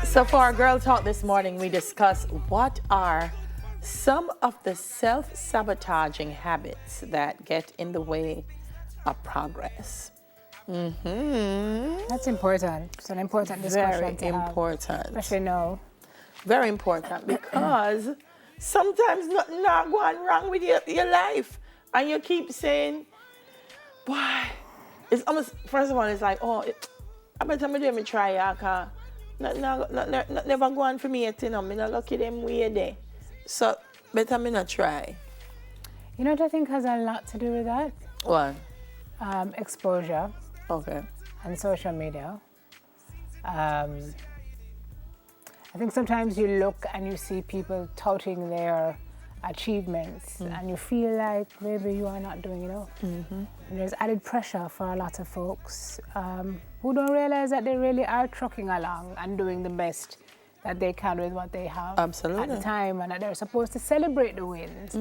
So for our Girl Talk this morning, we discuss what are some of the self-sabotaging habits that get in the way of progress. That's important. It's an important discussion Very to have, important. especially now. Very important because sometimes nothing not going wrong with your life. And you keep saying, boy, it's almost, first of all, it's like, I better me try it, because never go on for me yet, you know. I'm not lucky them way there. So, better me not try. You know what I think has a lot to do with that? What? Exposure Okay. and social media. I think sometimes you look and you see people touting their achievements and you feel like maybe you are not doing enough. And there's added pressure for a lot of folks who don't realize that they really are trucking along and doing the best that they can with what they have Absolutely. at the time, and that they're supposed to celebrate the wins.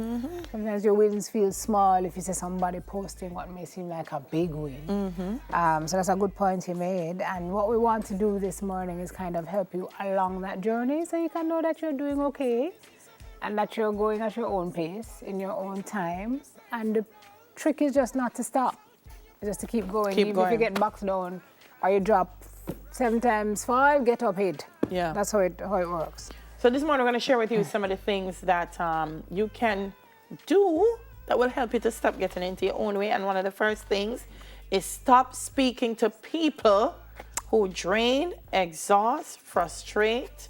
Sometimes your wins feel small if you see somebody posting what may seem like a big win. So that's a good point you made, and what we want to do this morning is kind of help you along that journey so you can know that you're doing okay and that you're going at your own pace in your own time, and the trick is just not to stop, just to keep going. Even if you get boxed down or you drop 7 times 5, get up 8. Yeah. That's how it works. So this morning we're going to share with you some of the things that you can do that will help you to stop getting into your own way. And one of the first things is stop speaking to people who drain, exhaust, frustrate,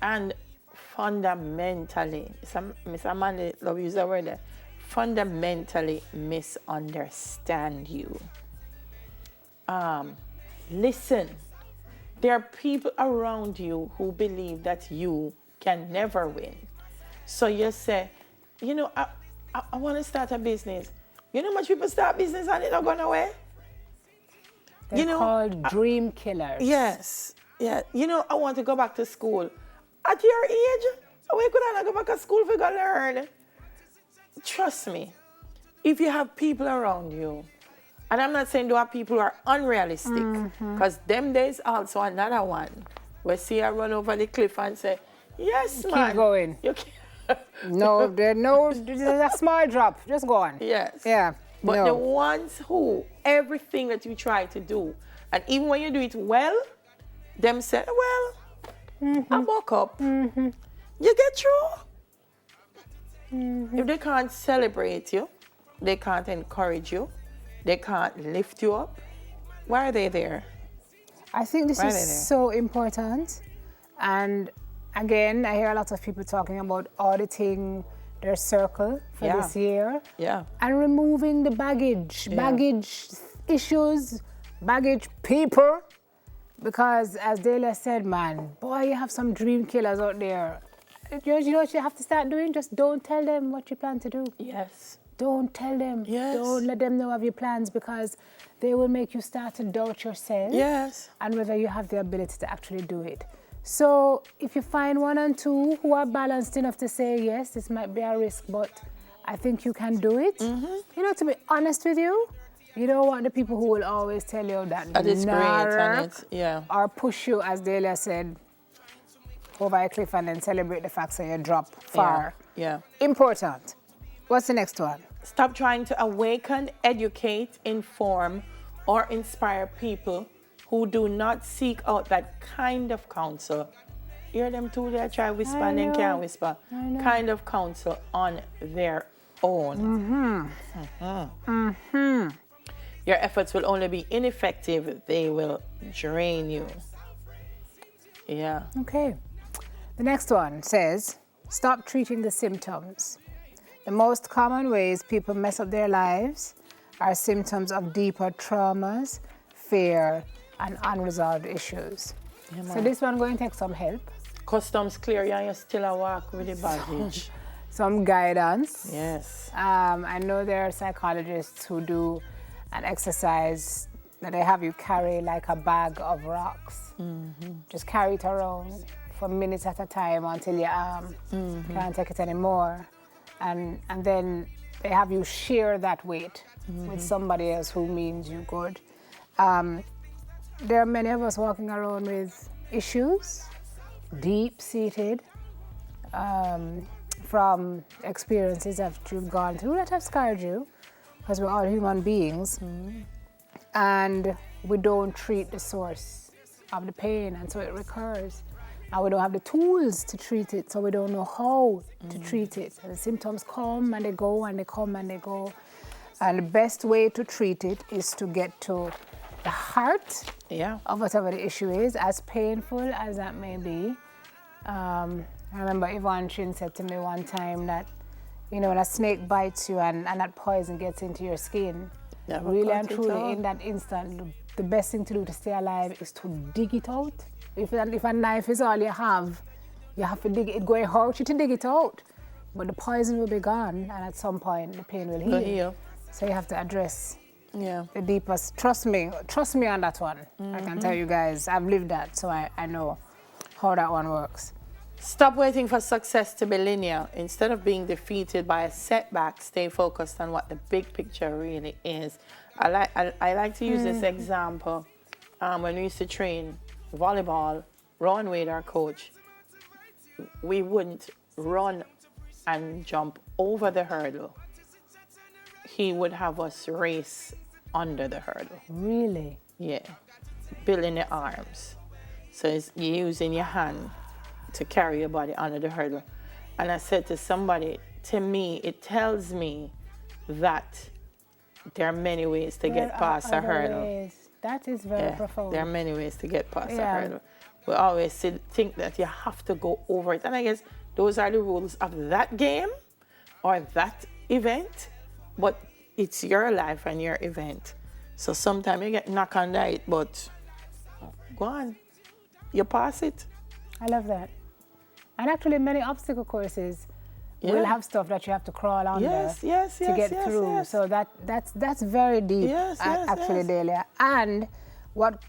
and fundamentally, Mr. Manley love use that word there, fundamentally misunderstand you. Listen. There are people around you who believe that you can never win. So you say, you know, I want to start a business. You know how much people start business and it's not going away? They're called dream killers. Yes. Yeah. You know, I want to go back to school. At your age, why could I not go back to school if you gonna learn? Trust me, if you have people around you, and I'm not saying there are people who are unrealistic, because them days also another one where see I run over the cliff and say, yes, man. Keep going. You There's a small drop. Just go on. Yes. Yeah. But the ones who, everything that you try to do, and even when you do it well, them say, well, I woke up. You get through. If they can't celebrate you, they can't encourage you, they can't lift you up, why are they there? I think this is so important. And again, I hear a lot of people talking about auditing their circle for this year. Yeah. And removing the baggage issues, baggage people. Because as Delia said, man, boy, you have some dream killers out there. You know what you have to start doing? Just don't tell them what you plan to do. Yes. Don't tell them. Yes. Don't let them know of your plans, because they will make you start to doubt yourself. Yes. And whether you have the ability to actually do it. So if you find 1 and 2 who are balanced enough to say, yes, this might be a risk, but I think you can do it. You know, to be honest with you, you don't want the people who will always tell you that it's great and it's, or push you, as Delia said, over a cliff and then celebrate the fact that you drop far. Yeah. Important. What's the next one? Stop trying to awaken, educate, inform, or inspire people who do not seek out that kind of counsel. Hear them too, they try whisper and then can't whisper. Kind of counsel on their own. Your efforts will only be ineffective. They will drain you. Yeah. Okay. The next one says, stop treating the symptoms. The most common ways people mess up their lives are symptoms of deeper traumas, fear, and unresolved issues. Yeah, so this one going to take some help. Customs clear, yeah, you still a walk with the baggage. Some guidance. Yes. I know there are psychologists who do an exercise that they have you carry like a bag of rocks. Just carry it around for minutes at a time until you can't take it anymore. And then they have you share that weight with somebody else who means you good. There are many of us walking around with issues, deep-seated from experiences that you've gone through that have scarred you, because we're all human beings, and we don't treat the source of the pain, and so it recurs. And we don't have the tools to treat it, so we don't know how to treat it. And the symptoms come and they go and they come and they go. And the best way to treat it is to get to the heart of whatever the issue is, as painful as that may be. I remember Yvonne Chin said to me one time that, you know, when a snake bites you and that poison gets into your skin, really and truly in that instant, the best thing to do to stay alive is to dig it out. If a knife is all you have to dig it. It's going to hurt you to dig it out, but the poison will be gone, and at some point the pain will heal. So you have to address the deepest. Trust me on that one. I can tell you guys, I've lived that, so I know how that one works. Stop waiting for success to be linear. Instead of being defeated by a setback, stay focused on what the big picture really is. I like to use this example when we used to train volleyball. Ron Wade, our coach, we wouldn't run and jump over the hurdle. He would have us race under the hurdle. Really? Yeah. Building the arms. So you're using your hand to carry your body under the hurdle. And I said to somebody, to me, it tells me that there are many ways to get past a hurdle. Ways. That is very profound. There are many ways to get past a hurdle. We always think that you have to go over it. And I guess those are the rules of that game or that event, but it's your life and your event. So sometimes you get knocked on it, but go on. You pass it. I love that. And actually many obstacle courses will have stuff that you have to crawl under to get through. Yes. So that's very deep, actually, Delia. And what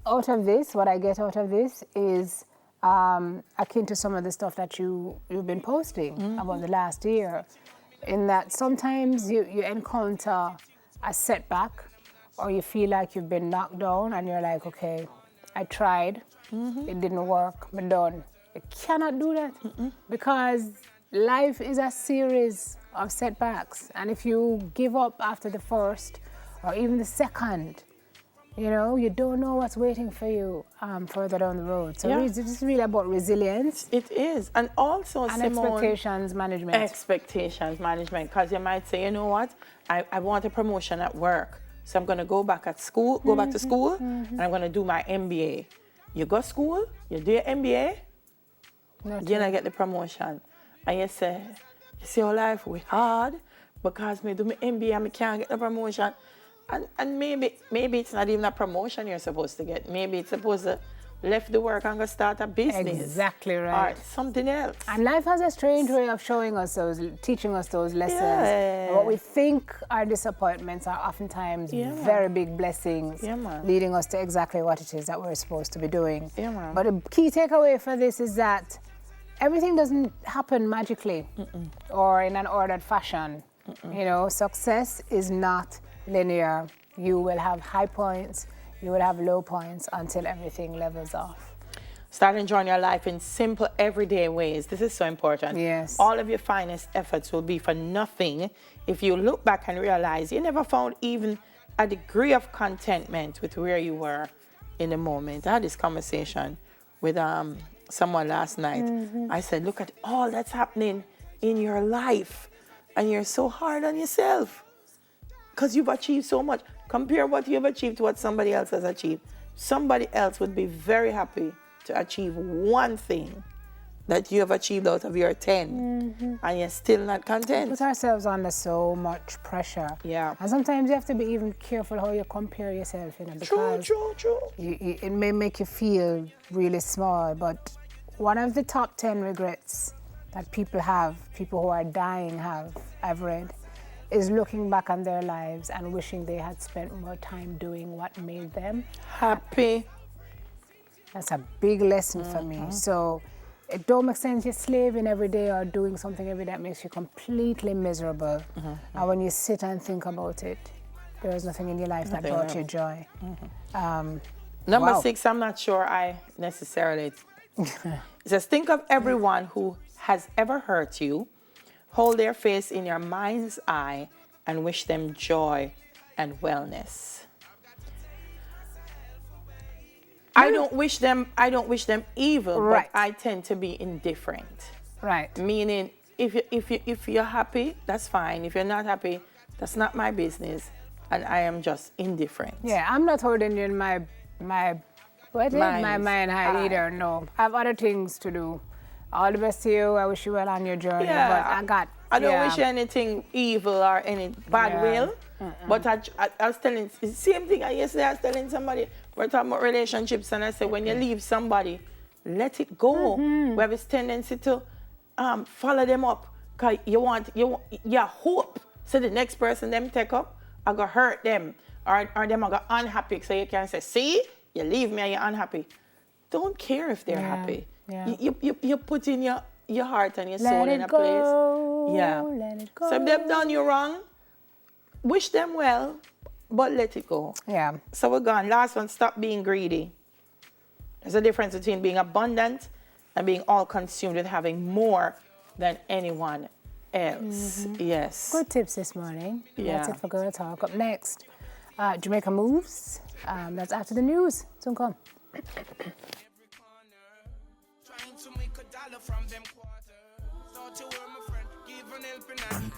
out of this, what I get out of this is akin to some of the stuff that you've been posting about the last year, in that sometimes you encounter a setback or you feel like you've been knocked down and you're like, okay, I tried, it didn't work, I'm done. You cannot do that because life is a series of setbacks, and if you give up after the first or even the second, you know, you don't know what's waiting for you further down the road. So this is really about resilience. It is. And also, and expectations management. Expectations management, because you might say, you know what, I want a promotion at work, so I'm going to go back to school, and I'm going to do my MBA. You go to school, you do your MBA, you're not get the promotion. And you say your life was hard because me do my MBA and I can't get the promotion. And maybe it's not even a promotion you're supposed to get. Maybe it's supposed to left the work and go start a business. Exactly right. Or something else. And life has a strange way of teaching us those lessons. Yeah. What we think are disappointments are oftentimes very big blessings, leading us to exactly what it is that we're supposed to be doing. Yeah, but the key takeaway for this is that everything doesn't happen magically or in an ordered fashion. You know, success is not linear. You will have high points, you will have low points until everything levels off. Start enjoying your life in simple, everyday ways. This is so important. Yes. All of your finest efforts will be for nothing if you look back and realize you never found even a degree of contentment with where you were in the moment. I had this conversation with someone last night. I said, look at all that's happening in your life, and you're so hard on yourself because you've achieved so much. Compare what you've achieved to what somebody else has achieved. Somebody else would be very happy to achieve one thing that you have achieved out of your 10, and you're still not content. We put ourselves under so much pressure. Yeah. And sometimes you have to be even careful how you compare yourself, you know, because True. it may make you feel really small, but one of the top 10 regrets that people who are dying have, I've read, is looking back on their lives and wishing they had spent more time doing what made them happy. That's a big lesson for me. So it don't make sense you're slaving every day or doing something every day that makes you completely miserable. And when you sit and think about it, there is nothing in your life that brought you joy. Number 6, I'm not sure I necessarily It says, think of everyone who has ever hurt you. Hold their face in your mind's eye and wish them joy and wellness. I don't wish them evil, Right. but I tend to be indifferent. Right. Meaning, if you're happy, that's fine. If you're not happy, that's not my business, and I am just indifferent. Yeah, I'm not holding you in my mind high either. No, I have other things to do. All the best to you. I wish you well on your journey. Yeah, but I don't wish you anything evil or any bad will. But I was telling the same thing yesterday. I was telling somebody, we're talking about relationships, and I said, when you leave somebody, let it go. We have this tendency to follow them up, cause you hope so the next person them take up are gonna hurt them, or them are gonna unhappy. So you can say, see, you leave me and you're unhappy. Don't care if they're happy. Yeah. You put in your heart and your Let soul it in a go, place. Yeah. let it go. So if they've done you wrong, wish them well, but let it go. Yeah. So we're gone. Last one, stop being greedy. There's a difference between being abundant and being all consumed with having more than anyone else. Yes. Good tips this morning. Yeah. That's it for Girl Talk. Up next, Jamaica Moves. That's after the news. Soon come. Trying to make $1 from them quarters. Thought you were my friend, give an helping hand.